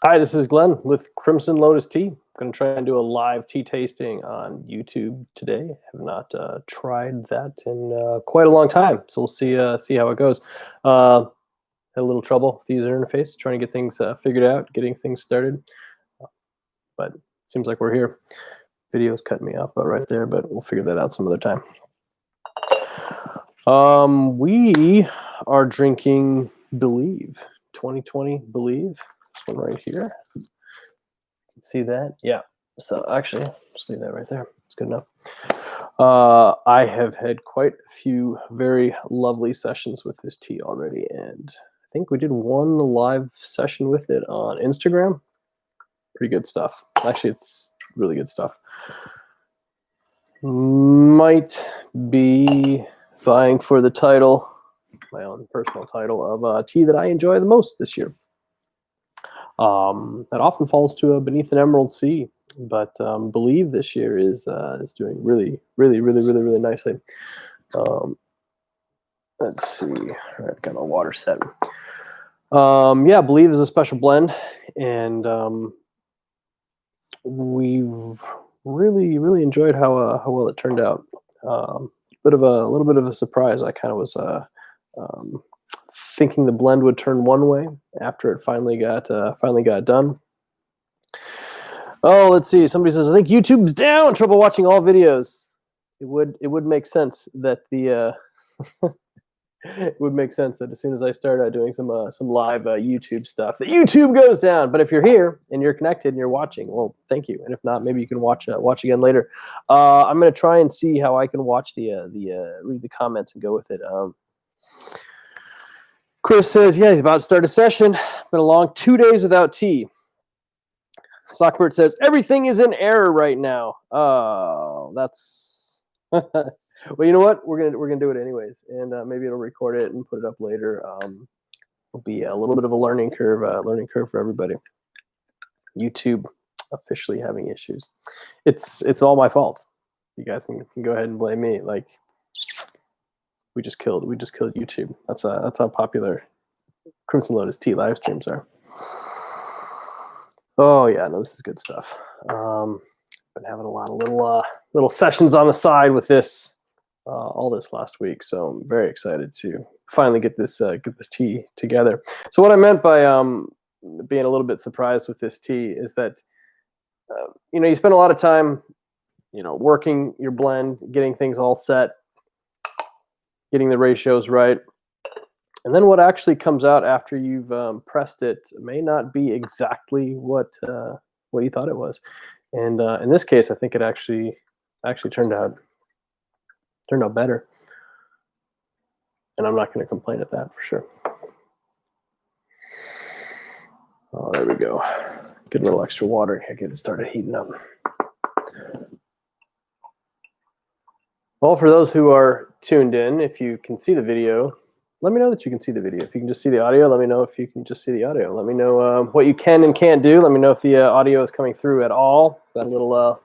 Hi, this is Glenn with Crimson Lotus Tea. I'm going to try and do a live tea tasting on YouTube today. Have not tried that in quite a long time, so we'll see how it goes. Had a little trouble with the user interface, trying to get things figured out, getting things started, but it seems like we're here. Video's cutting me off about right there, but we'll figure that out some other time. We are drinking Believe 2020 Believe. This one right here. See that? Yeah. So actually, just leave that right there. It's good enough. I have had quite a few very lovely sessions with this tea already, and I think we did one live session with it on Instagram. Pretty good stuff. Actually, it's really good stuff. Might be vying for the title, my own personal title of tea that I enjoy the most this year. That often falls to Beneath an Emerald Sea, but Believe this year is doing really nicely. Let's see. All right, got my water set. Yeah, Believe is a special blend, and we've really enjoyed how well it turned out. A little bit of a surprise. I kind of was thinking the blend would turn one way after it finally got done. Oh, let's see. Somebody says, I think YouTube's down. Trouble watching all videos. It would make sense that the it would make sense that as soon as I start doing some live YouTube stuff, that YouTube goes down. But if you're here and you're connected and you're watching, well, thank you. And if not, maybe you can watch again later. I'm gonna try and see how I can watch read the comments and go with it. Chris says, yeah, he's about to start a session. Been a long 2 days without tea. Sockbird says, everything is in error right now. Oh, that's... Well, you know what? We're gonna do it anyways, and maybe it'll record it and put it up later. It'll be a little bit of a learning curve for everybody. YouTube officially having issues. It's all my fault. You guys can go ahead and blame me. Like, we just killed YouTube. That's how popular Crimson Lotus Tea live streams are. Oh yeah, no, this is good stuff. Been having a lot of little sessions on the side with this all this last week, so I'm very excited to finally get this tea together. So what I meant by being a little bit surprised with this tea is that you spend a lot of time working your blend, getting things all set, getting the ratios right. And then what actually comes out after you've pressed it may not be exactly what you thought it was. And in this case, I think it actually turned out better. And I'm not going to complain at that for sure. Oh, there we go. Get a little extra water. I get it started heating up. Well, for those who are tuned in, if you can see the video, let me know that you can see the video. If you can just see the audio, let me know if you can just see the audio. Let me know what you can and can't do. Let me know if the audio is coming through at all. Got a little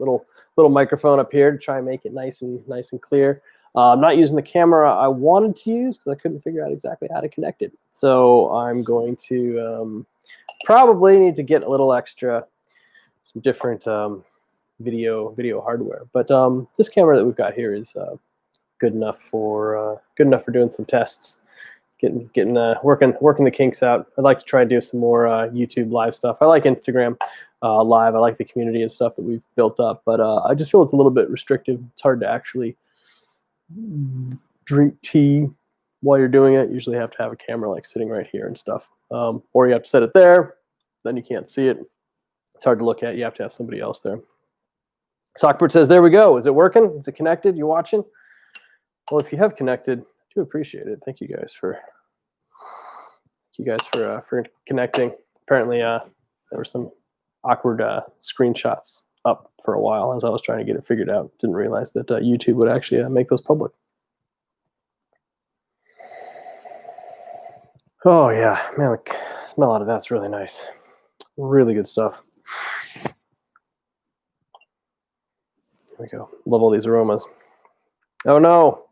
microphone up here to try and make it nice and clear. I'm not using the camera I wanted to use because I couldn't figure out exactly how to connect it. So I'm going to probably need to get a little extra, some different video hardware. But this camera that we've got here is good enough for doing some tests. Working the kinks out. I'd like to try and do some more YouTube live stuff. I like Instagram live. I like the community and stuff that we've built up, but I just feel it's a little bit restrictive. It's hard to actually drink tea while you're doing it. Usually have to have a camera like sitting right here and stuff, or you have to set it there. Then you can't see it. It's hard to look at. You have to have somebody else there. Sockbird says, there we go. Is it working? Is it connected? You watching? Well, if you have connected, I do appreciate it. Thank you guys for connecting. Apparently, there were some awkward screenshots up for a while as I was trying to get it figured out. Didn't realize that YouTube would actually make those public. Oh yeah, man, the smell out of that's really nice. Really good stuff. There we go. Love all these aromas. Oh no.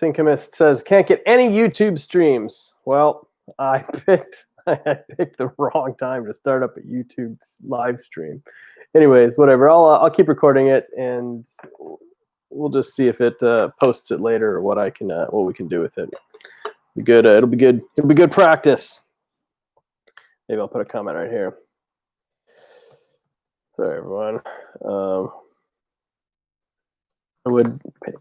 Thinkamist says, can't get any YouTube streams. Well, I picked I picked the wrong time to start up a YouTube live stream. Anyways, whatever. I'll keep recording it, and we'll just see if it posts it later or what we can do with it. Be good. It'll be good. It'll be good practice. Maybe I'll put a comment right here. Sorry, everyone. I would pick.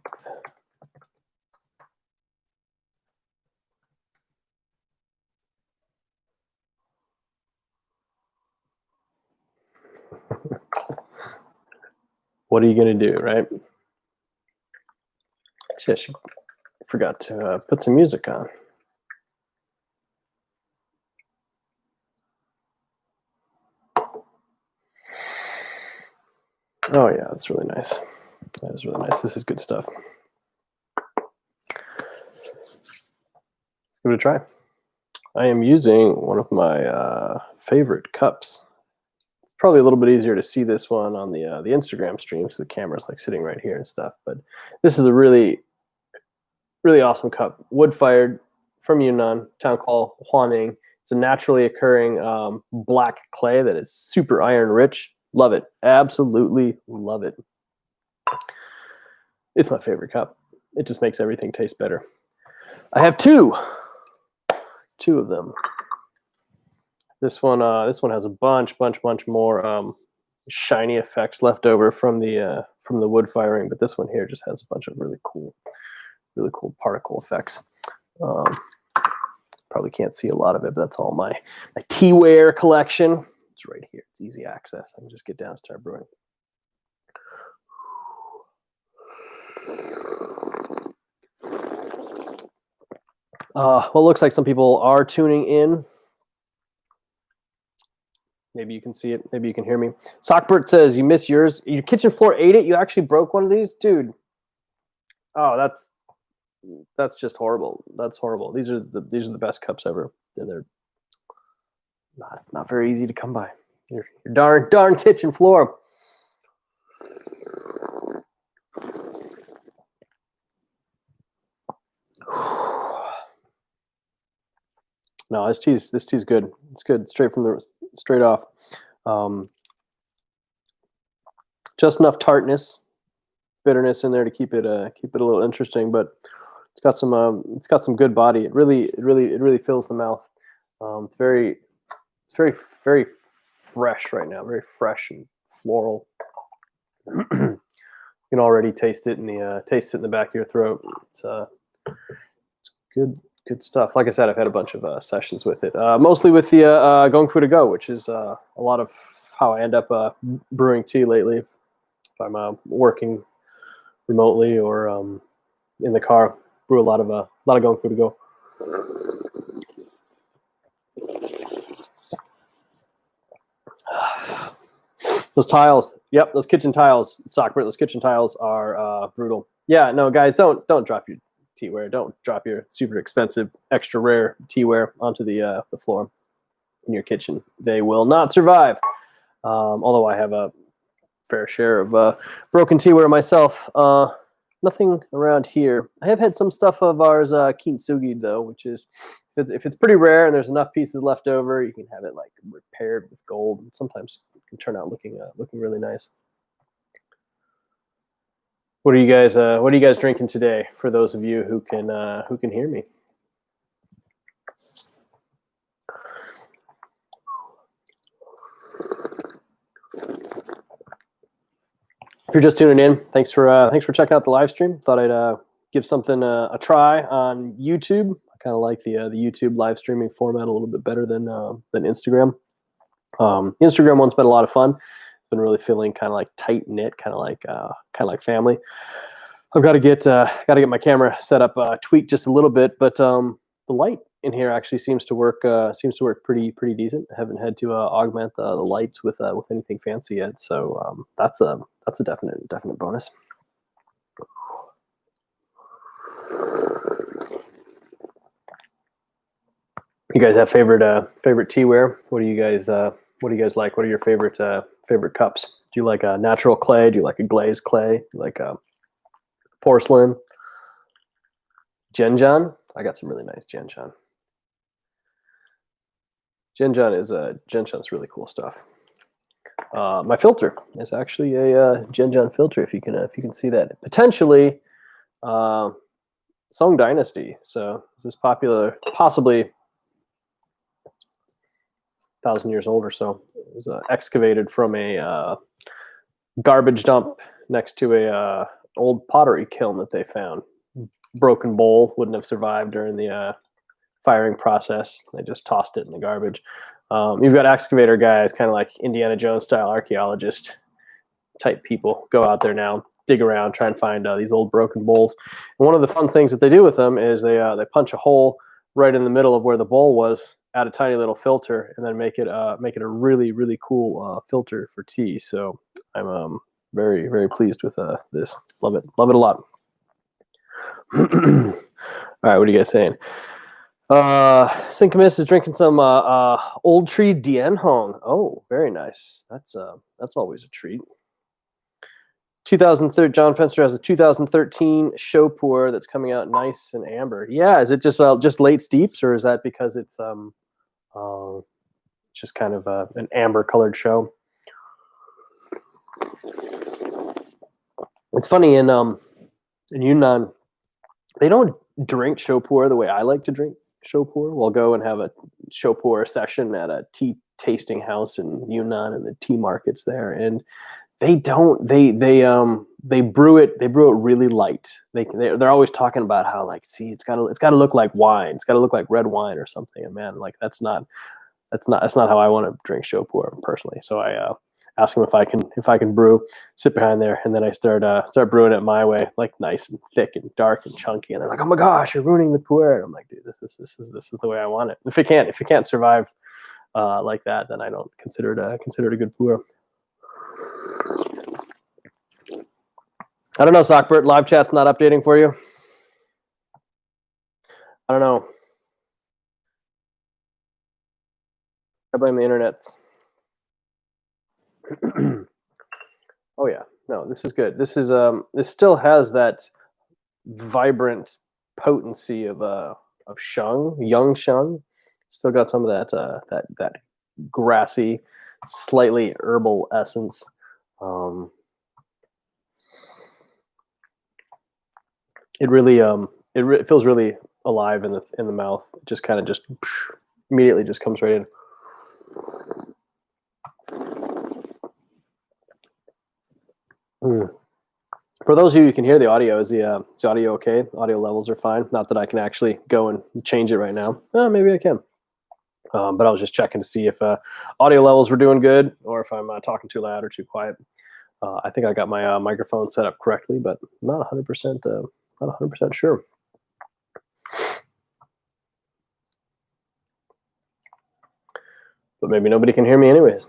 What are you gonna do, right? Shit, I forgot to put some music on. Oh yeah, that's really nice. That is really nice. This is good stuff. Let's give it a try. I am using one of my favorite cups. It's probably a little bit easier to see this one on the Instagram stream because the camera's like sitting right here and stuff. But this is a really, really awesome cup. Wood-fired from Yunnan, town called Huaning. It's a naturally occurring black clay that is super iron rich. Love it. Absolutely love it. It's my favorite cup. It just makes everything taste better. I have two of them. This one has a bunch more shiny effects left over from the wood firing, but this one here just has a bunch of really cool particle effects. Probably can't see a lot of it, but that's all my teaware collection. It's right here. It's easy access. I can just get down and start brewing. Well, it looks like some people are tuning in. Maybe you can see it. Maybe you can hear me. Sockbert says, you missed yours. Your kitchen floor ate it? You actually broke one of these? Dude. Oh, that's just horrible. That's horrible. These are the best cups ever. And they're not very easy to come by. Your darn kitchen floor. No, this tea's good. It's good, straight off. Just enough tartness, bitterness in there to keep it a little interesting, but it's got some good body. It really fills the mouth. It's very fresh right now. Very fresh and floral. You can already taste it in the back of your throat. It's good stuff. Like I said, I've had a bunch of sessions with it, mostly with the gongfu to go, which is a lot of how I end up brewing tea lately. If I'm working remotely or in the car, brew a lot of gongfu to go. Those tiles, yep, those kitchen tiles, Sockbert, those kitchen tiles are brutal. Yeah, no, guys, don't drop your teaware. Don't drop your super expensive, extra rare teaware onto the floor in your kitchen. They will not survive. Although I have a fair share of broken teaware myself. Nothing around here. I have had some stuff of ours kintsugi though, which is if it's pretty rare and there's enough pieces left over, you can have it like repaired with gold. And sometimes it can turn out looking really nice. What are you guys drinking today? For those of you who can hear me. If you're just tuning in, thanks for checking out the live stream. Thought I'd give something a try on YouTube. I kind of like the YouTube live streaming format a little bit better than Instagram. The Instagram one's been a lot of fun. It's been really feeling kind of like tight knit, kind of like family. I've got to get my camera set up, tweaked just a little bit, but the light in here actually seems to work pretty decent. I haven't had to augment the lights with anything fancy yet, so that's a definite bonus. You guys have favorite teaware? What do you guys like? What are your favorite cups? Do you like a natural clay? Do you like a glazed clay? Do you like a porcelain? Genjan? I got some really nice Genjan. Genjun's really cool stuff. My filter is actually a Genjun filter. If you can see that, potentially Song Dynasty. So this is popular, possibly 1,000 years old or so. It was excavated from a garbage dump next to a old pottery kiln that they found. Broken bowl, wouldn't have survived during the firing process. They just tossed it in the garbage. You've got excavator guys, kind of like Indiana Jones style archaeologist type people, go out there now, dig around, try and find these old broken bowls. And one of the fun things that they do with them is they punch a hole right in the middle of where the bowl was, add a tiny little filter, and then make it a really, really cool filter for tea. So I'm very, very pleased with this. Love it a lot. All right, what are you guys saying? Synchromis is drinking some Old Tree Dien Hong. Oh, very nice. That's always a treat. 2003, John Fenster has a 2013 Sheng Puerh that's coming out nice and amber. Yeah, is it just late steeps, or is that because it's just kind of an amber colored show? It's funny in Yunnan, they don't drink Sheng Puerh the way I like to drink Sheng Puerh. We'll go and have a Sheng Puerh session at a tea tasting house in Yunnan and the tea markets there, and they don't. They brew it. They brew it really light. They're always talking about how, like, see, it's got to look like wine. It's got to look like red wine or something. And man, like that's not how I want to drink Sheng Puerh personally. So I ask them if I can brew, sit behind there, and then I start brewing it my way, like nice and thick and dark and chunky. And they're like, "Oh my gosh, you're ruining the pu'er." And I'm like, "Dude, this is the way I want it. If it can't survive like that, then I don't consider it a good pu'er." I don't know, Sockbert. Live chat's not updating for you. I don't know. I blame the internet. Oh yeah, no, this is good. This still has that vibrant potency of young Sheng. Still got some of that grassy, slightly herbal essence. It really it feels really alive in the mouth. It just kind of immediately just comes right in. For those of you who can hear the audio, is the audio okay? Audio levels are fine. Not that I can actually go and change it right now. Maybe I can. But I was just checking to see if audio levels were doing good, or if I'm talking too loud or too quiet. I think I got my microphone set up correctly, but not 100%. Not 100% sure. But maybe nobody can hear me anyways.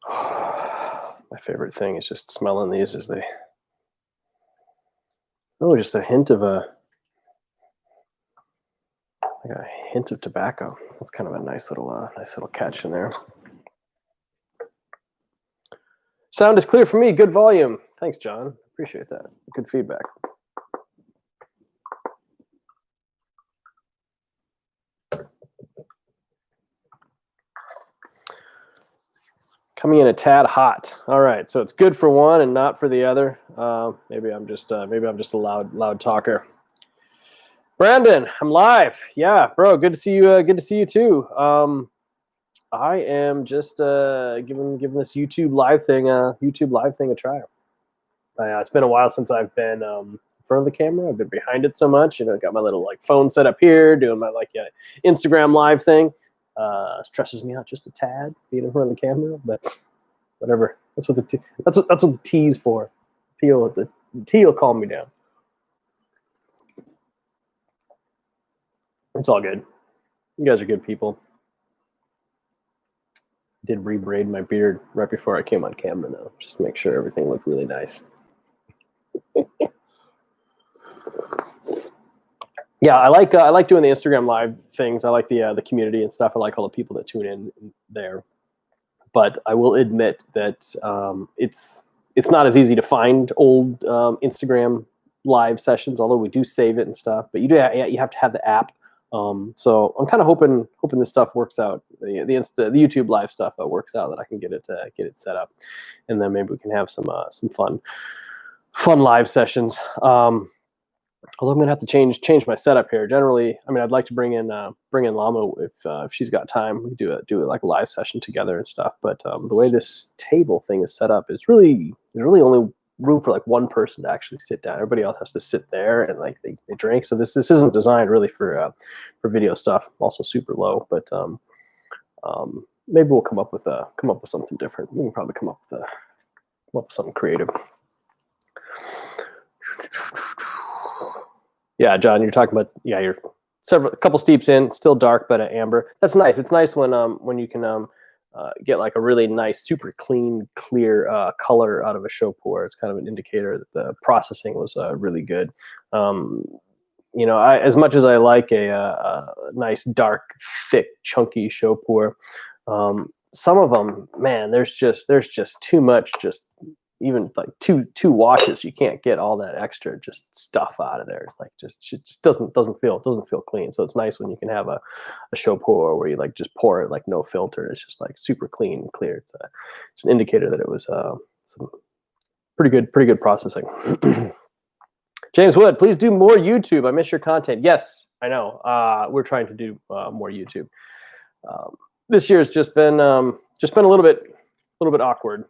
My favorite thing is just smelling these as they. Oh, just a hint of tobacco. That's kind of a nice little catch in there. Sound is clear for me. Good volume. Thanks, John. Appreciate that. Good feedback. Coming in a tad hot. All right, so it's good for one and not for the other. Maybe I'm just a loud talker. Brandon, I'm live. Yeah, bro, good to see you. Good to see you too. I am just giving this YouTube live thing a try. It's been a while since I've been in front of the camera. I've been behind it so much. Got my little phone set up here, doing my Instagram live thing. Stresses me out just a tad being in front of the camera, but whatever. That's what the T's for. T will calm me down. It's all good. You guys are good people. Did rebraid my beard right before I came on camera though, just to make sure everything looked really nice. Yeah, I like doing the Instagram live things. I like the community and stuff. I like all the people that tune in there. But I will admit that it's not as easy to find old Instagram live sessions, although we do save it and stuff. But you have to have the app So I'm kind of hoping this stuff works out. The YouTube live stuff works out, that I can get it set up, and then maybe we can have some fun live sessions. Although I'm gonna have to change my setup here. Generally, I mean, I'd like to bring in Llama if she's got time. We do it like a live session together and stuff. But the way this table thing is set up, there's really only room for like one person to actually sit down. Everybody else has to sit there and like they drink. So this isn't designed really for video stuff. Also super low, but maybe we'll come up with something different. We can probably come up with something creative. Yeah, John, you're talking about, yeah, you're a couple steeps in, still dark, but amber. That's nice. It's nice when you can get like a really nice, super clean, clear color out of a Sheng Puerh. It's kind of an indicator that the processing was really good. You know, as much as I like a nice, dark, thick, chunky Sheng Puerh, some of them, man, there's just too much, just even like two washes, you can't get all that extra just stuff out of there. It's like it just doesn't feel clean. So it's nice when you can have a Sheng Puerh where you like just pour it like no filter. It's just like super clean and clear. It's an indicator that it was some pretty good processing. James Wood, please do more YouTube. I miss your content. Yes, I know. We're trying to do more YouTube. This year's just been a little bit awkward.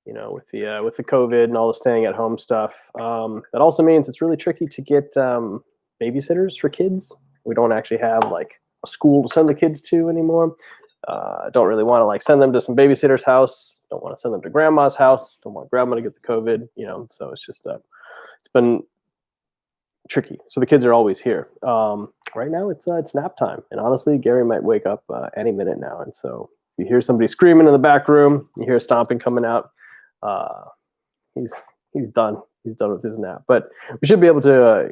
You know, with the COVID and all the staying at home stuff. That also means it's really tricky to get babysitters for kids. We don't actually have like a school to send the kids to anymore. Don't really want to like send them to some babysitter's house. Don't want to send them to grandma's house. Don't want grandma to get the COVID. You know, so it's just it's been tricky. So the kids are always here. Right now it's nap time, and honestly, Gary might wake up any minute now. And so if you hear somebody screaming in the back room, you hear stomping coming out. He's done. He's done with his nap. But we should be able to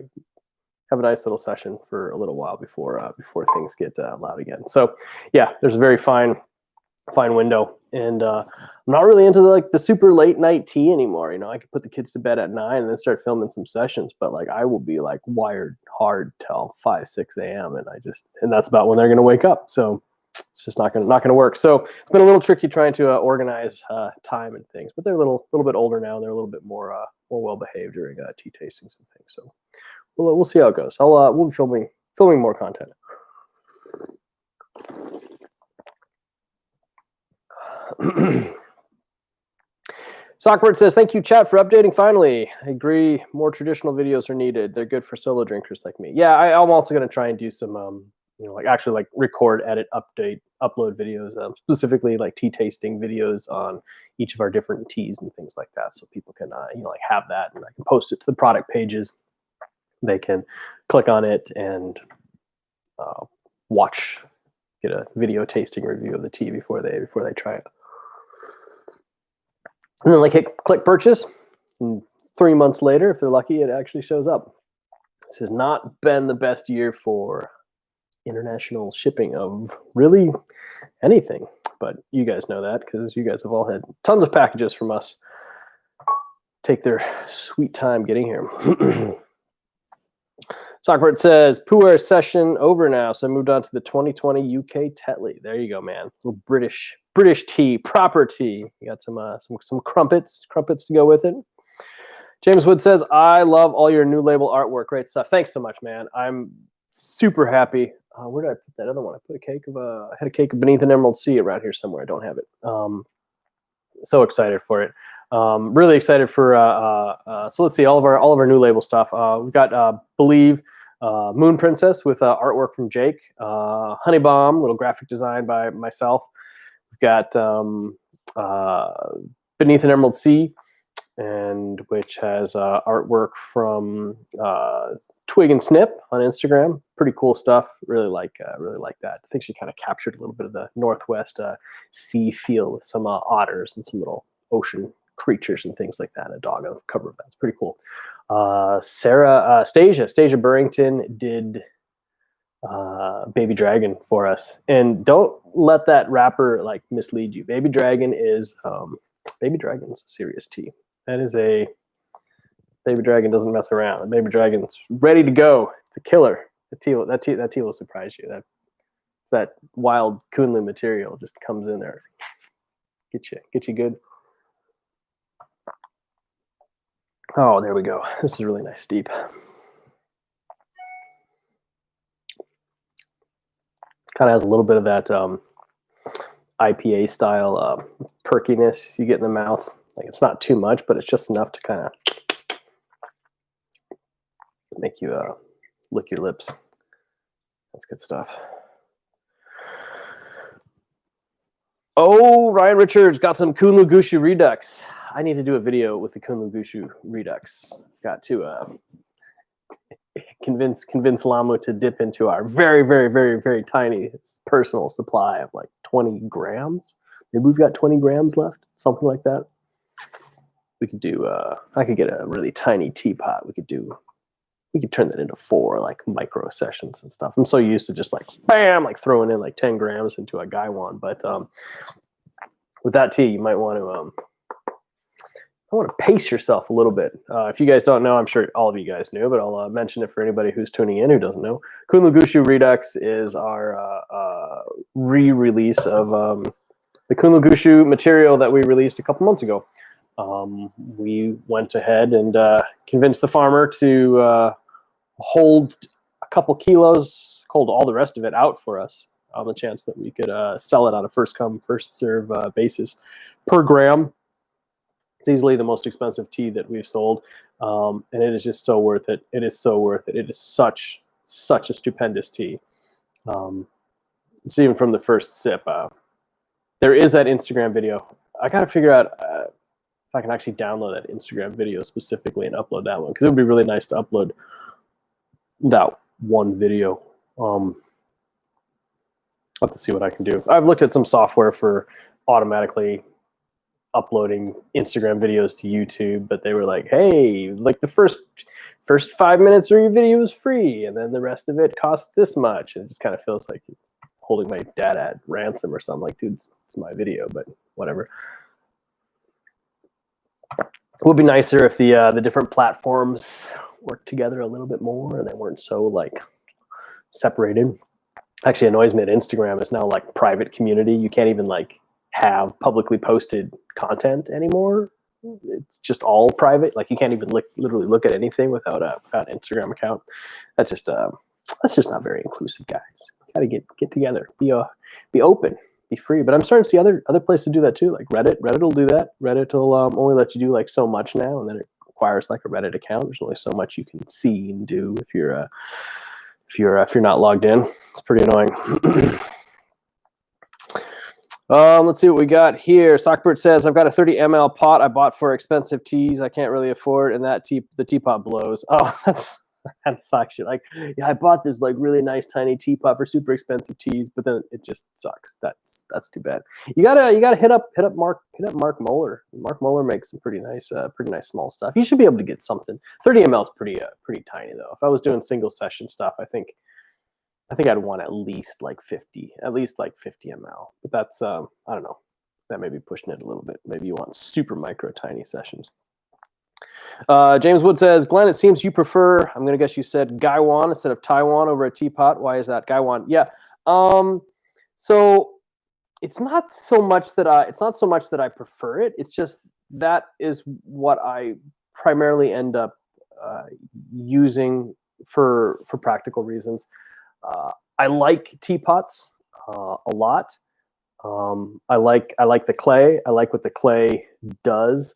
have a nice little session for a little while before things get loud again. So yeah, there's a very fine window, and I'm not really into the super late night tea anymore. You know, I could put the kids to bed at 9 and then start filming some sessions, but like I will be like wired hard till 5-6 a.m. and that's about when they're gonna wake up. So it's just not gonna work. So it's been a little tricky trying to organize time and things, but they're a little bit older now. They're a little bit more well behaved during tea tastings and things. So we'll see how it goes. We'll be filming more content. Sockbird says, thank you, chat, for updating finally. I agree, more traditional videos are needed. They're good for solo drinkers like me. Yeah, I'm also going to try and do some you know, like actually like record, edit, upload videos, specifically like tea tasting videos on each of our different teas and things like that, so people can you know, like have that, and I can post it to the product pages. They can click on it and get a video tasting review of the tea before they try it. And then like click purchase, and 3 months later, if they're lucky, it actually shows up. This has not been the best year for international shipping of really anything, but you guys know that because you guys have all had tons of packages from us take their sweet time getting here. Sockbird says, pu-erh session over now, so I moved on to the 2020 UK Tetley. There you go, man. Little British tea, proper tea. You got some crumpets to go with it. James Wood says, I love all your new label artwork. Great stuff. Thanks so much, man. I'm super happy. Where did I put that other one? I had a cake of Beneath an Emerald Sea around here somewhere. I don't have it. So excited for it. Really excited for so let's see, all of our new label stuff. We've got Believe, Moon Princess with artwork from Jake, Honey Bomb, little graphic design by myself. We've got Beneath an Emerald Sea, and which has artwork from Twig and Snip on Instagram. Pretty cool stuff. Really like that. I think she kind of captured a little bit of the Northwest sea feel with some otters and some little ocean creatures and things like that. A dog on the cover of that. It's pretty cool. Stasia Burrington did Baby Dragon for us, and don't let that wrapper like mislead you. Baby Dragon is a serious tea. That is a Baby Dragon doesn't mess around. Baby Dragon's ready to go. It's a killer. That tea will surprise you. That wild Kunlun material just comes in there, get you good. Oh, there we go. This is really nice steep. Kind of has a little bit of that IPA style perkiness you get in the mouth. Like it's not too much, but it's just enough to kind of make you lick your lips. That's good stuff. Oh, Ryan Richards got some Kunlun Gushu Redux. I need to do a video with the Kunlun Gushu Redux. Got to convince Lamu to dip into our very, very, very, very tiny personal supply of like 20 grams. Maybe we've got 20 grams left, something like that. We could do, I could get a really tiny teapot. We could turn that into 4 like micro sessions and stuff. I'm so used to just like, bam, like throwing in like 10 grams into a gaiwan. But with that tea, you might want to pace yourself a little bit. If you guys don't know, I'm sure all of you guys knew, but I'll mention it for anybody who's tuning in who doesn't know. Kunlun Gushu Redux is our re-release of the Kunlun Gushu material that we released a couple months ago. We went ahead and convinced the farmer to hold a couple kilos, hold all the rest of it out for us on the chance that we could sell it on a first come, first serve basis per gram. It's easily the most expensive tea that we've sold, and it is just so worth it. It is so worth it. It is such a stupendous tea. It's even from the first sip. There is that Instagram video. I got to figure out if I can actually download that Instagram video specifically and upload that one, because it would be really nice to upload that one video. I'll have to see what I can do. I've looked at some software for automatically uploading Instagram videos to YouTube, but they were like, hey, like the first 5 minutes of your video is free, and then the rest of it costs this much. And it just kind of feels like holding my dad at ransom or something. Like, dude, it's my video, but whatever. It would be nicer if the different platforms worked together a little bit more and they weren't so like separated. Actually annoys me that Instagram is now like private community. You can't even like have publicly posted content anymore. It's just all private. Like you can't even literally look at anything without an Instagram account. That's just not very inclusive, guys. You gotta get together, be open, be free. But I'm starting to see other places do that too. Like Reddit will do that. Reddit will only let you do like so much now, and then it requires like a Reddit account. There's only so much you can see and do if you're not logged in. It's pretty annoying. Let's see what we got here. Sockbird says, I've got a 30 ml pot I bought for expensive teas I can't really afford, and the teapot blows. Oh, that's actually like, yeah, I bought this like really nice tiny teapot for super expensive teas, but then it just sucks. That's too bad. You gotta hit up Mark Moeller. Mark Moeller makes some pretty nice small stuff. You should be able to get something. 30 ml is pretty tiny though. If I was doing single session stuff, I think I'd want at least like 50 ml. But that's I don't know. That may be pushing it a little bit. Maybe you want super micro tiny sessions. James Wood says, Glenn, it seems you prefer, I'm going to guess you said gaiwan instead of Taiwan over a teapot. Why is that? Gaiwan. Yeah. So it's not so much that I prefer it. It's just that is what I primarily end up using for practical reasons. I like teapots a lot. I like the clay. I like what the clay does.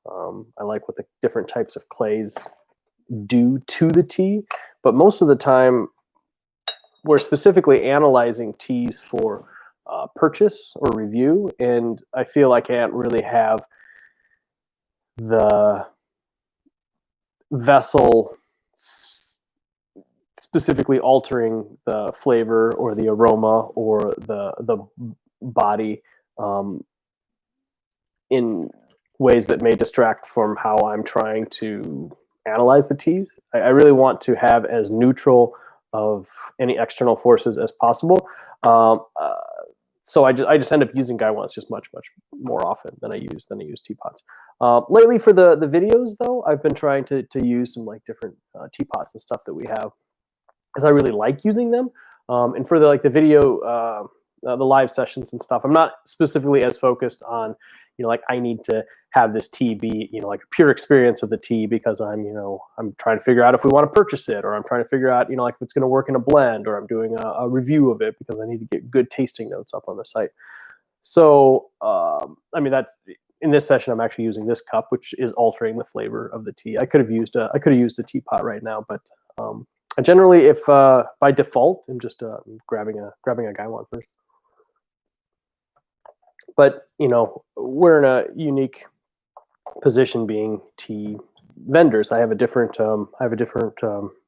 I like what the different types of clays do to the tea, but most of the time we're specifically analyzing teas for purchase or review, and I feel I can't really have the vessel specifically altering the flavor or the aroma or the body in ways that may distract from how I'm trying to analyze the teas. I really want to have as neutral of any external forces as possible. So I just end up using gaiwans just much more often than I use teapots. Lately for the videos though, I've been trying to use some like different teapots and stuff that we have. because I really like using them. And for the video, the live sessions and stuff, I'm not specifically as focused on, like I need to have this tea be, like a pure experience of the tea because I'm trying to figure out if we want to purchase it, or I'm trying to figure out, like if it's going to work in a blend, or I'm doing a review of it because I need to get good tasting notes up on the site. So, I mean, that's in this session, I'm actually using this cup, which is altering the flavor of the tea. I could have used a teapot right now, but generally, if by default, I'm just grabbing a gaiwan first. But we're in a unique position being tea vendors. I have a different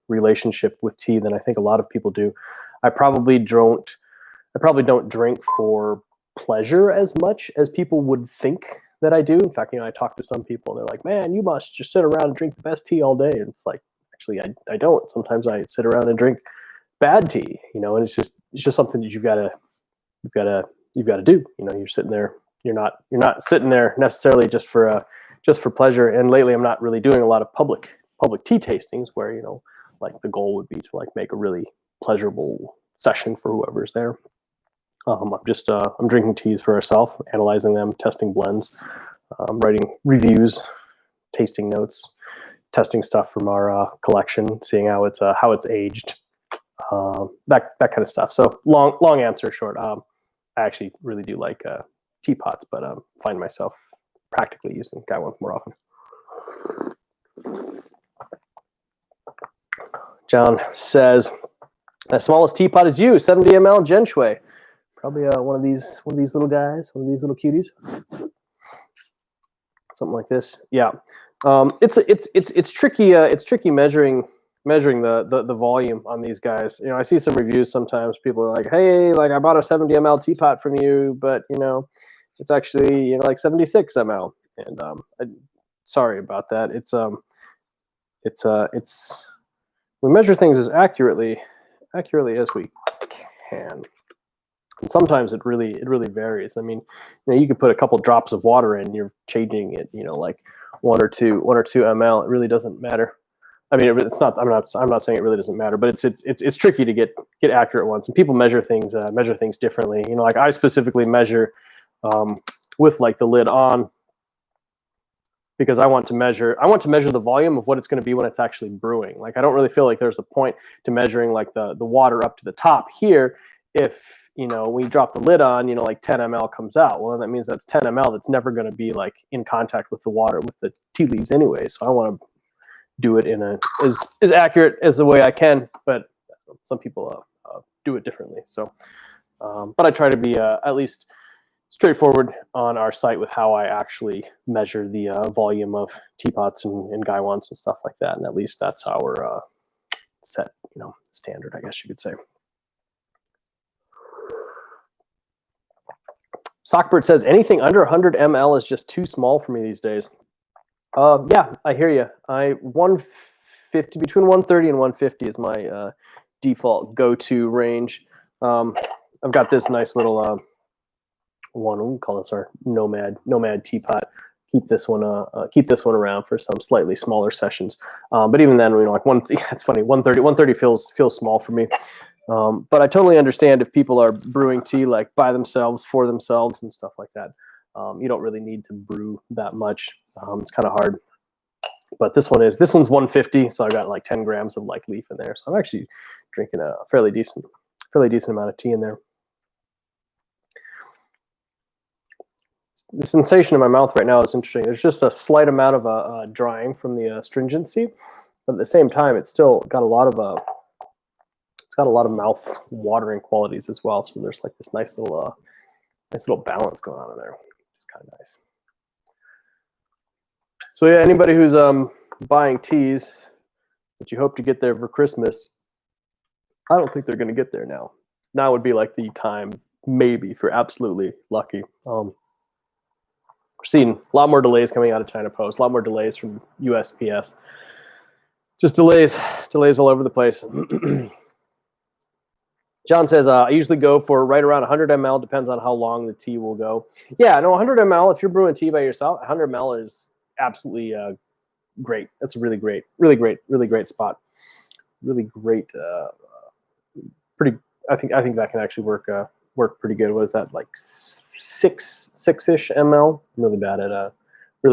relationship with tea than I think a lot of people do. I probably don't drink for pleasure as much as people would think that I do. In fact, I talk to some people and they're like, "Man, you must just sit around and drink the best tea all day." And it's like, actually, I don't. Sometimes I sit around and drink bad tea, and it's just something that you've got to do. You're sitting there. You're not sitting there necessarily just for pleasure. And lately, I'm not really doing a lot of public tea tastings where like the goal would be to like make a really pleasurable session for whoever's there. I'm drinking teas for ourselves, analyzing them, testing blends, writing reviews, tasting notes, testing stuff from our collection, seeing how it's aged, that kind of stuff. So long answer short. I actually really do like teapots, but find myself practically using gaiwans more often. John says, the smallest teapot is you, 70 ml Gen Shui. Probably one of these little guys, one of these little cuties, something like this. Yeah, it's tricky. It's tricky measuring the volume on these guys. I see some reviews sometimes. People are like, "Hey, like I bought a 70 ml teapot from you, but it's actually like 76 ml." And sorry about that. It's we measure things as accurately as we can. And sometimes it really varies. I mean, you could put a couple drops of water in, you're changing it, like 1 or 2 ml. It really doesn't matter. I mean, it's not. I'm not saying it really doesn't matter, but it's tricky to get accurate ones. And people measure things differently. Like I specifically measure with like the lid on because I want to measure the volume of what it's going to be when it's actually brewing. Like I don't really feel like there's a point to measuring like the water up to the top here if when you drop the lid on, like 10 ml comes out. Well, then that means that's 10 ml that's never going to be like in contact with the water, with the tea leaves anyway. So I want to do it in as accurate as the way I can, but some people do it differently. So, but I try to be at least straightforward on our site with how I actually measure the volume of teapots and gaiwans and stuff like that. And at least that's our set, standard, I guess you could say. Sockbird says, anything under 100 ml is just too small for me these days. Yeah, I hear you. 150, between 130 and 150 is my default go-to range. I've got this nice little one. We call this our Nomad teapot. Keep this one around for some slightly smaller sessions. But even then, like it's funny. 130 feels small for me. But I totally understand if people are brewing tea like by themselves, for themselves, and stuff like that. You don't really need to brew that much. It's kind of hard. But this one's 150, so I got like 10 grams of like leaf in there. So I'm actually drinking a fairly decent amount of tea in there. The sensation in my mouth right now is interesting. There's just a slight amount of drying from the astringency, but at the same time, it's still got a lot of mouth watering qualities as well. So there's like this nice little balance going on in there. It's kind of nice. So yeah, anybody who's buying teas that you hope to get there for Christmas, I don't think they're going to get there now. Now would be like the time, maybe, if you're absolutely lucky. We're seeing a lot more delays coming out of China Post, a lot more delays from USPS. Just delays all over the place. John says, I usually go for right around 100 ml, depends on how long the tea will go. Yeah, no, 100 ml, if you're brewing tea by yourself, 100 ml is absolutely great. That's a really great spot. Really great pretty. I think that can actually work pretty good. What is that, like 6-ish ml? I'm really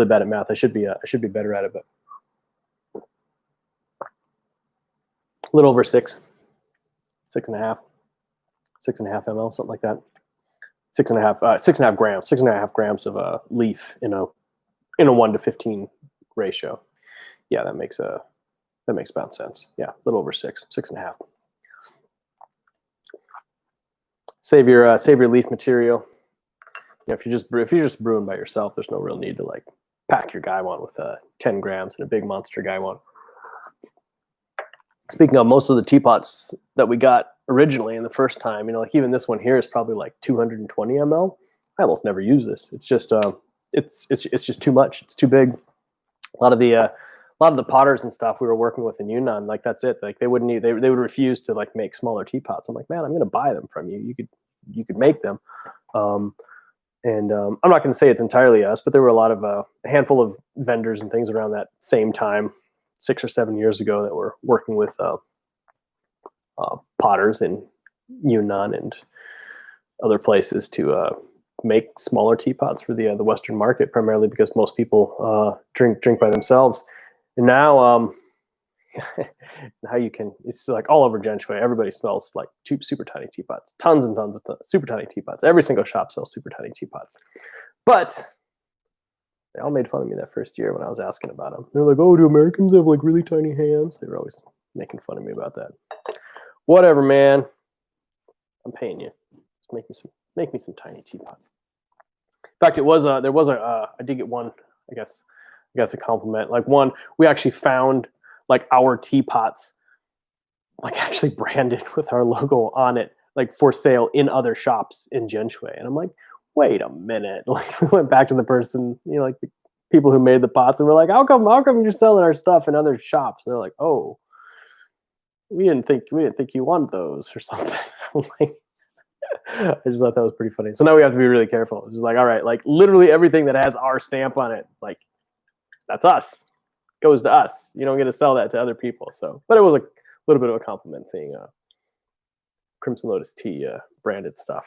bad at math. I should be better at it, but a little over 6.5 ml, something like that. 6.5 grams, 6.5 grams of leaf in a 1-to-15 ratio. Yeah, that makes about sense. Yeah, a little over 6.5. Save your leaf material. If you're just brewing by yourself, there's no real need to like pack your gaiwan with 10 grams and a big monster gaiwan. Speaking of, most of the teapots that we got originally in the first time, like even this one here is probably like 220 ml. I almost never use this. It's just it's just too much. It's too big. A lot of the potters and stuff we were working with in Yunnan, like that's it. Like they would refuse to like make smaller teapots. I'm like, man, I'm going to buy them from you. You could make them. I'm not going to say it's entirely us, but there were a handful of vendors and things around that same time, 6 or 7 years ago, that were working with potters in Yunnan and other places to make smaller teapots for the Western market, primarily because most people drink by themselves. And now, now it's like all over Zhengshui. Everybody smells like super tiny teapots, tons and tons of super tiny teapots. Every single shop sells super tiny teapots. But they all made fun of me that first year when I was asking about them. They're like, "Oh, do Americans have like really tiny hands?" They were always making fun of me about that. Whatever, man. I'm paying you. Just make me some tiny teapots. In fact, I did get one, I guess a compliment. Like one, we actually found like our teapots, like actually branded with our logo on it, like for sale in other shops in Zhengshui. And I'm like, wait a minute. Like we went back to the person, like the people who made the pots, and we're like, how come you're selling our stuff in other shops? And they're like, oh, we didn't think you want those or something. I'm like, I just thought that was pretty funny. So now we have to be really careful. It's just like, all right, like literally everything that has our stamp on it, like that's us, goes to us. You don't get to sell that to other people. So, but it was a little bit of a compliment seeing Crimson Lotus tea branded stuff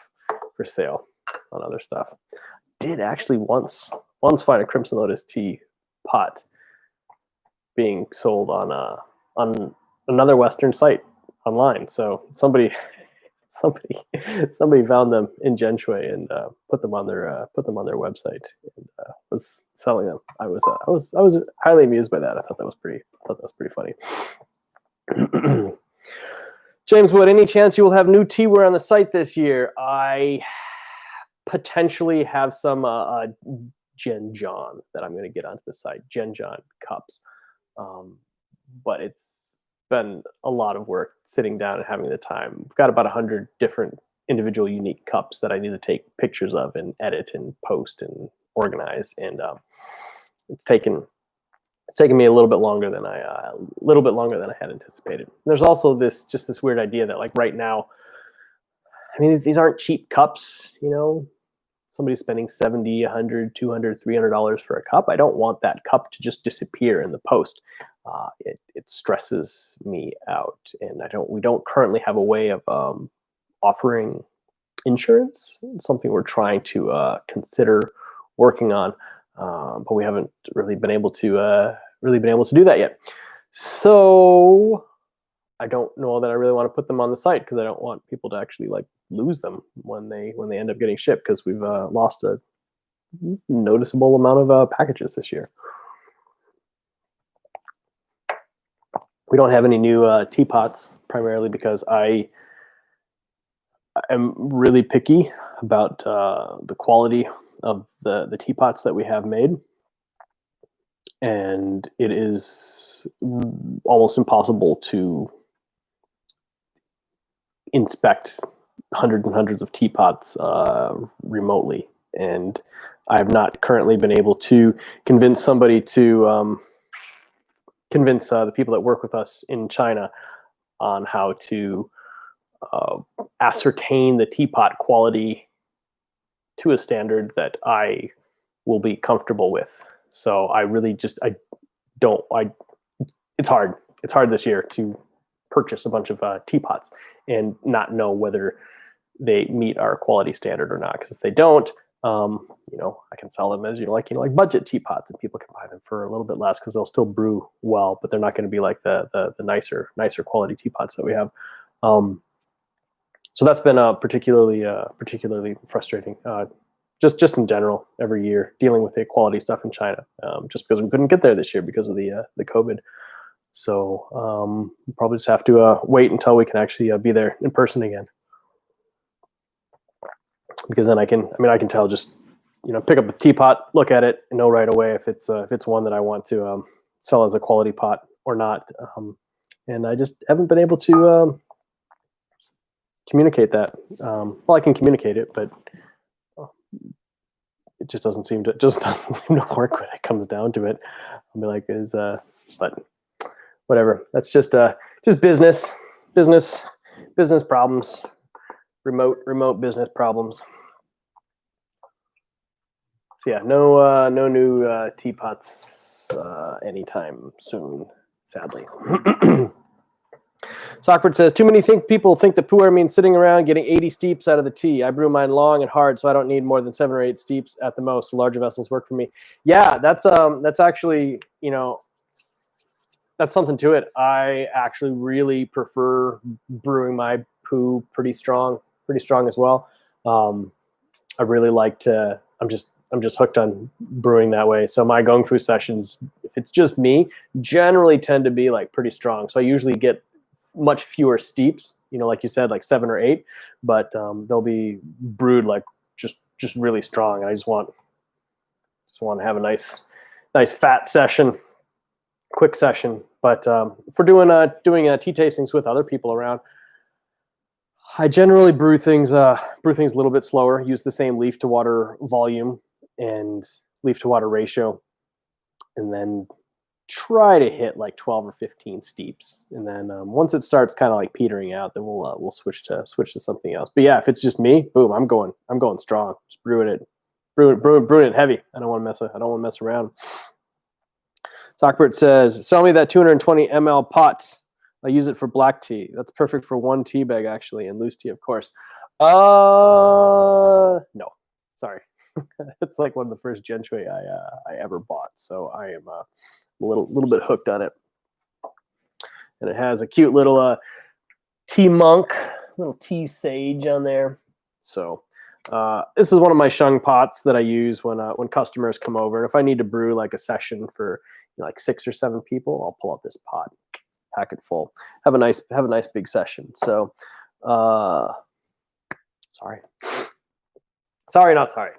for sale on other stuff. Did actually once find a Crimson Lotus tea pot being sold on another Western site online. So somebody found them in Zhengshui and put them on their website and was selling them. I was highly amused by that. I thought that was pretty funny. James Wood, any chance you will have new teaware on the site this year? I potentially have some Genjan that I'm going to get onto the site. Genjan cups, but it's been a lot of work sitting down and having the time. I've got about 100 different individual unique cups that I need to take pictures of and edit and post and organize, and it's taken me a little bit longer than I had anticipated. There's also this weird idea that like right now, I mean, these aren't cheap cups, Somebody's spending $70, $100, $200, $300 for a cup. I don't want that cup to just disappear in the post. It stresses me out, and we don't currently have a way of offering insurance. It's something we're trying to consider working on, but we haven't really been able to do that yet. So I don't know that I really want to put them on the site because I don't want people to actually like lose them when they end up getting shipped, because we've lost a noticeable amount of packages this year. We don't have any new teapots, primarily because I am really picky about the quality of the teapots that we have made, and it is almost impossible to inspect hundreds and hundreds of teapots remotely, and I have not currently been able to convince somebody to convince the people that work with us in China on how to ascertain the teapot quality to a standard that I will be comfortable with. So I really just it's hard this year to purchase a bunch of teapots, and not know whether they meet our quality standard or not. Because if they don't, I can sell them as like budget teapots, and people can buy them for a little bit less because they'll still brew well, but they're not going to be like the nicer quality teapots that we have. So that's been particularly frustrating. Just in general, every year dealing with the quality stuff in China, just because we couldn't get there this year because of the COVID. So we'll probably just have to wait until we can actually be there in person again. Because then I can tell, just pick up the teapot, look at it, and know right away if it's one that I want to sell as a quality pot or not. And I just haven't been able to communicate that. Well, I can communicate it, but it just doesn't seem to work when it comes down to it. I'll be like, but whatever. That's just business problems, remote business problems. So yeah, no new teapots anytime soon, sadly. Sockford says, too many people think that pu'er means sitting around getting 80 steeps out of the tea. I brew mine long and hard, so I don't need more than 7 or 8 steeps at the most. Larger vessels work for me. Yeah, that's actually, that's something to it. I actually really prefer brewing my pu pretty strong as well. I really like to. I'm just hooked on brewing that way. So my gongfu sessions, if it's just me, generally tend to be like pretty strong. So I usually get much fewer steeps, like you said, like 7 or 8, but they'll be brewed like just really strong. And I just want to have a nice fat session, quick session. But for doing tea tastings with other people around, I generally brew things a little bit slower, use the same leaf to water volume and leaf to water ratio, and then try to hit like 12 or 15 steeps. And then once it starts kind of like petering out, then we'll switch to something else. But yeah, if it's just me, boom, I'm going strong. Just brewing it heavy. I don't want to mess around. Sockbert says, sell me that 220 ml pot. I use it for black tea. That's perfect for 1 tea bag, actually, and loose tea, of course. No, sorry. It's like one of the first Gen Shui I ever bought, so I am a little bit hooked on it. And it has a cute little tea monk, little tea sage on there. So this is one of my Sheng pots that I use when customers come over. If I need to brew like a session for like 6 or 7 people, I'll pull out this pot, pack it full, have a nice big session. So sorry, not sorry.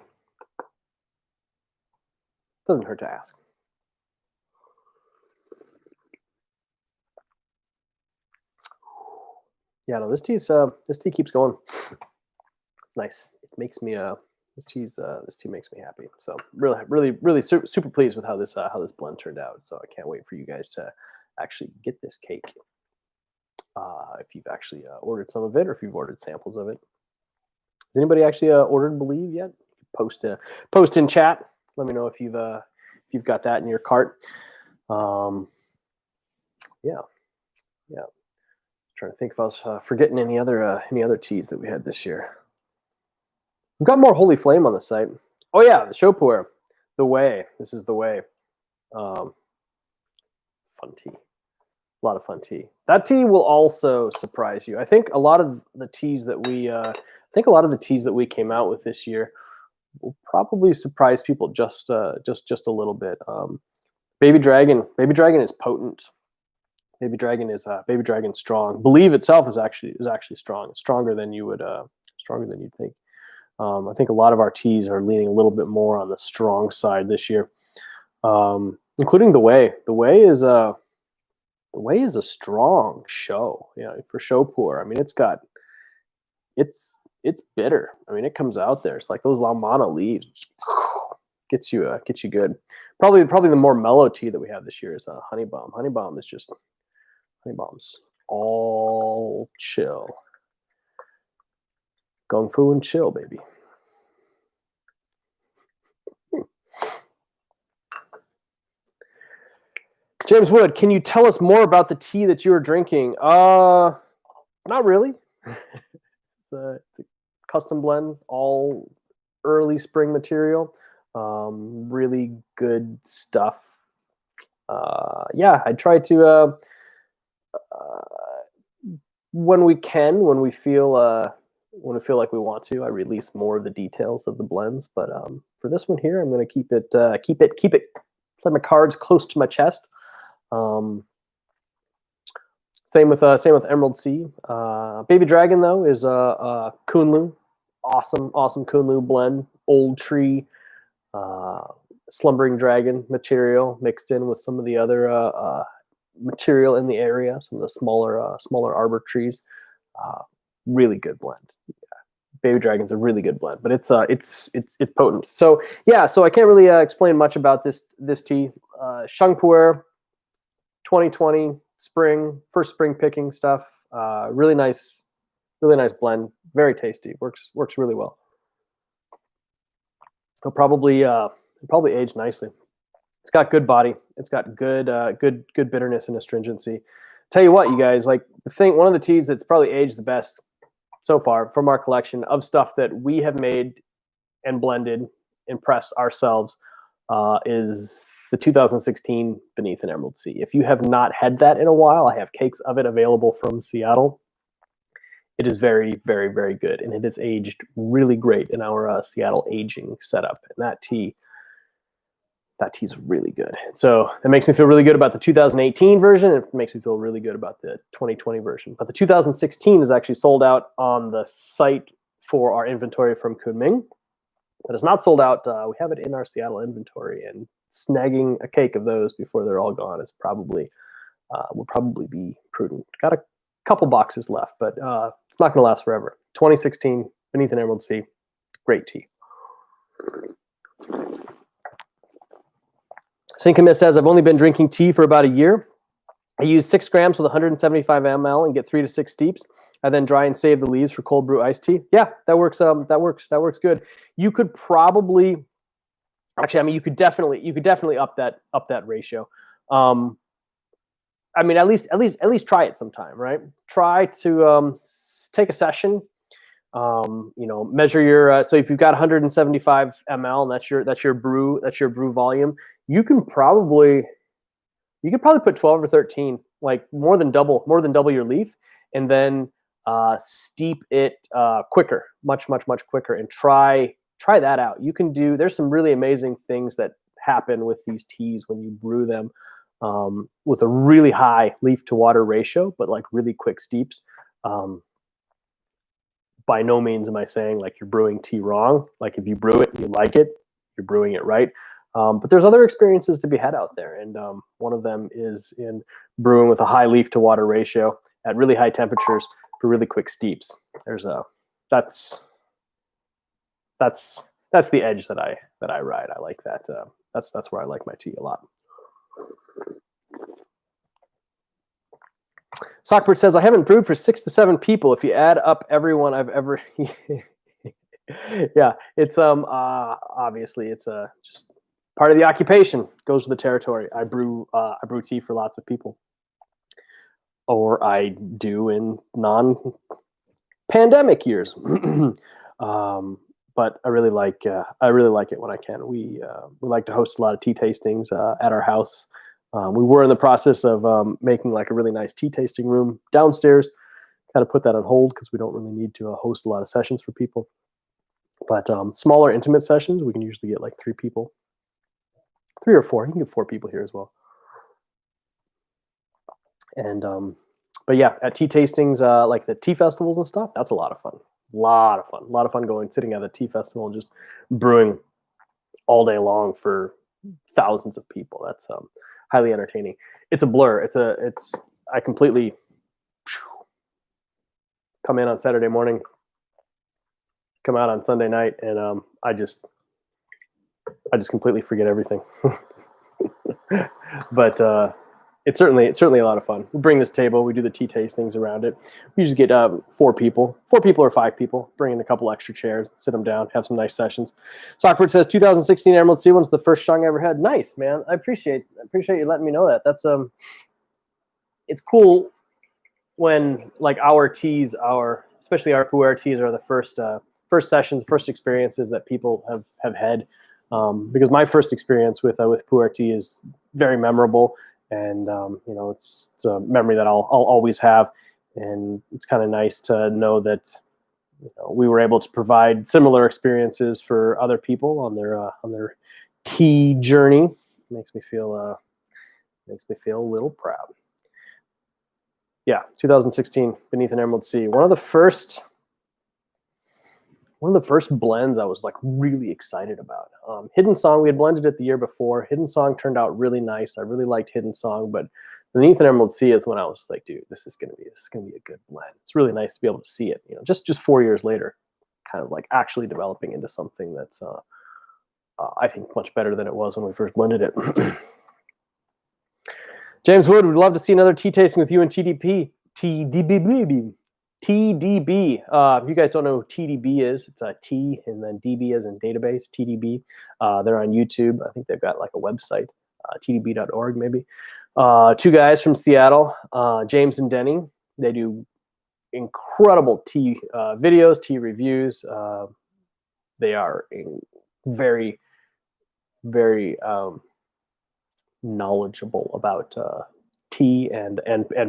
Doesn't hurt to ask. Yeah, no, this tea keeps going. It's nice. It makes me this tea makes me happy. So really super pleased with how this blend turned out. So I can't wait for you guys to actually get this cake. If you've actually ordered some of it, or if you've ordered samples of it. Has anybody actually ordered Believe yet? Post in chat. Let me know if you've got that in your cart. Yeah. Trying to think if I was forgetting any other teas that we had this year. We've got more Holy Flame on the site. Oh yeah, the Sheng Puerh, the Way. This is the Way. Fun tea. A lot of fun tea. That tea will also surprise you. I think a lot of the teas that we came out with this year will probably surprise people just a little bit. Baby Dragon is potent. Baby Dragon strong. Believe itself is actually strong. It's stronger than you'd think. I think a lot of our teas are leaning a little bit more on the strong side this year, including the Way. The Way is a strong show. For Sheng Puerh. I mean, it's bitter. I mean, it comes out there. It's like those La Mana leaves. Gets you good. Probably the more mellow tea that we have this year is Honey Bomb. Honey Bomb's all chill. Gongfu and chill, baby. James Wood, can you tell us more about the tea that you are drinking? Not really. It's a custom blend, all early spring material. Really good stuff. Yeah, I try to when we can, when we feel like we want to, I release more of the details of the blends. But for this one here, I'm going to keep it play my cards close to my chest. Same with Emerald Sea. Baby Dragon though is Kunlu, awesome Kunlu blend, old tree, slumbering dragon material mixed in with some of the other material in the area, some of the smaller arbor trees. Really good blend. Yeah. Baby Dragon's a really good blend, but it's potent. So yeah, so I can't really explain much about this tea. Sheng Puerh, 2020 spring, first spring picking stuff. Really nice blend. Very tasty. Works really well. It'll probably age nicely. It's got good body. It's got good bitterness and astringency. Tell you what, you guys, like one of the teas that's probably aged the best so far from our collection of stuff that we have made and blended and pressed ourselves is the 2016 Beneath an Emerald Sea. If you have not had that in a while, I have cakes of it available from Seattle. It is very, very, very good, and it has aged really great in our Seattle aging setup. And that tea is really good. So it makes me feel really good about the 2018 version. It makes me feel really good about the 2020 version. But the 2016 is actually sold out on the site for our inventory from Kunming. But it's not sold out. We have it in our Seattle inventory, and snagging a cake of those before they're all gone is probably would probably be prudent. Got a couple boxes left, but it's not going to last forever. 2016 Beneath an Emerald Sea, great tea. Sinkamist says, I've only been drinking tea for about a year. I use 6 grams with 175 ml and get 3 to 6 steeps. I then dry and save the leaves for cold brew iced tea. Yeah, that works. That works good. You could probably, actually, I mean, you could definitely up that ratio. I mean, at least try it sometime, right? Try to take a session. Measure your. So if you've got 175 ml, and that's your brew volume, you could probably put 12 or 13, like more than double your leaf, and then steep it quicker, much quicker, and try that out. You can do. There's some really amazing things that happen with these teas when you brew them with a really high leaf to water ratio, but like really quick steeps. By no means am I saying like you're brewing tea wrong. Like if you brew it and you like it, you're brewing it right. But there's other experiences to be had out there, and one of them is in brewing with a high leaf to water ratio at really high temperatures for really quick steeps. That's the edge that I ride. I like that. That's where I like my tea a lot. Sockbird says, I haven't brewed for 6 to 7 people. If you add up everyone I've ever, yeah, it's obviously it's just part of the occupation. Goes with the territory. I brew tea for lots of people, or I do in non-pandemic years. But I really like it when I can. We like to host a lot of tea tastings at our house. We were in the process of making like a really nice tea tasting room downstairs. Kind of put that on hold because we don't really need to host a lot of sessions for people. But smaller, intimate sessions, we can usually get like 3 people, 3 or 4. You can get 4 people here as well. And but yeah, at tea tastings, like the tea festivals and stuff, that's a lot of fun. A lot of fun going, sitting at a tea festival and just brewing all day long for thousands of people. That's highly entertaining. It's a blur. I completely come in on Saturday morning, come out on Sunday night, and I just completely forget everything. But it's certainly a lot of fun. We bring this table, we do the tea tastings around it. We usually get 4 people or 5 people, bring in a couple extra chairs, sit them down, have some nice sessions. Sockbird says 2016 Emerald Sea one's the first Sheng I ever had. Nice, man. I appreciate you letting me know that. That's it's cool when like our teas are especially our pu-erh teas are the first sessions, first experiences that people have had. Because my first experience with pu-erh tea is very memorable, and you know, it's a memory that I'll always have, and it's kind of nice to know that, you know, we were able to provide similar experiences for other people on their tea journey. Makes me feel a little proud. Yeah, 2016, Beneath an Emerald Sea. One of the first blends I was like really excited about. Hidden Song, we had blended it the year before. Hidden Song turned out really nice. I really liked Hidden Song, but Beneath an Emerald Sea is when I was like, dude, this is gonna be a good blend. It's really nice to be able to see it, you know, just 4 years later, kind of like actually developing into something that's I think much better than it was when we first blended it. James Wood, would love to see another tea tasting with you and TDP. TDB. If you guys don't know who TDB is, it's a T and then DB as in database, TDB. They're on YouTube. I think they've got like a website, tdb.org maybe. Two guys from Seattle, James and Denny. They do incredible tea videos, tea reviews. They are very, very knowledgeable about tea and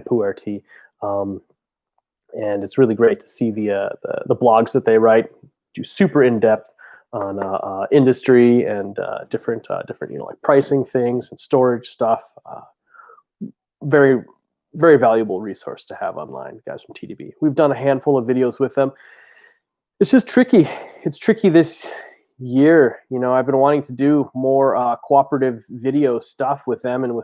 pu-erh tea, and it's really great to see the blogs that they write. Do super in depth on industry and different you know, like pricing things and storage stuff. Very, very valuable resource to have online, guys from TDB. We've done a handful of videos with them. It's just tricky. It's tricky this year. You know, I've been wanting to do more cooperative video stuff with them and with